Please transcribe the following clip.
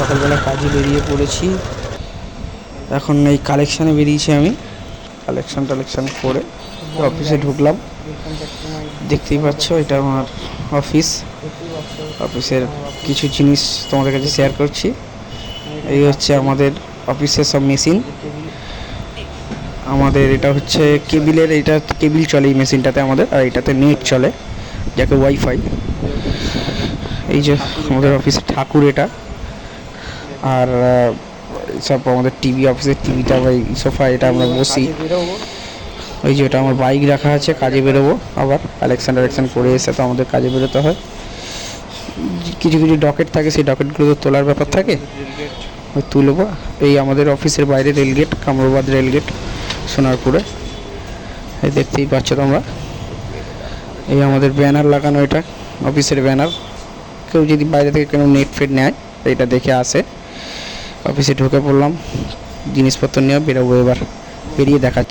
সকালবেলা কাজে বেরিয়ে পড়েছি। এখন এই কালেকশানে বেরিয়েছি আমি, কালেকশান করে অফিসে ঢুকলাম। দেখতেই পাচ্ছ এটা আমার অফিসের কিছু জিনিস তোমাদের কাছে শেয়ার করছি। এই হচ্ছে আমাদের অফিসের সব মেশিন। আমাদের এটা হচ্ছে কেবিলের, এটা কেবিল চলে এই মেশিনটাতে আমাদের, আর এটাতে নেট চলে যাকে ওয়াইফাই। এই যে আমাদের অফিসের ঠাকুর এটা, আর সব আমাদের টিভি, অফিসের টিভিটা বা সোফা, এটা আমরা বসি। ওই যে এটা আমার বাইক রাখা আছে, কাজে বেরোবো আবার কালেকশান করে এসে তো আমাদের কাজে বেরোতে হয়। কিছু ডকেট থাকে, সেই ডকেটগুলো তো তোলার ব্যাপার থাকে, ওই তুলবো। এই আমাদের অফিসের বাইরে রেলগেট, কামরুবাদ রেলগেট সোনারপুরে, এই দেখতেই পাচ্ছ তোমরা। এই আমাদের ব্যানার লাগানো, এটা অফিসের ব্যানার। কেউ যদি বাইরে থেকে কোনো নেট ফেট নেয় এটা দেখে আসে। অফিসে ঢুকে পড়লাম, জিনিসপত্র নিয়ে বেরোবো, এবার বেরিয়ে দেখাচ্ছি।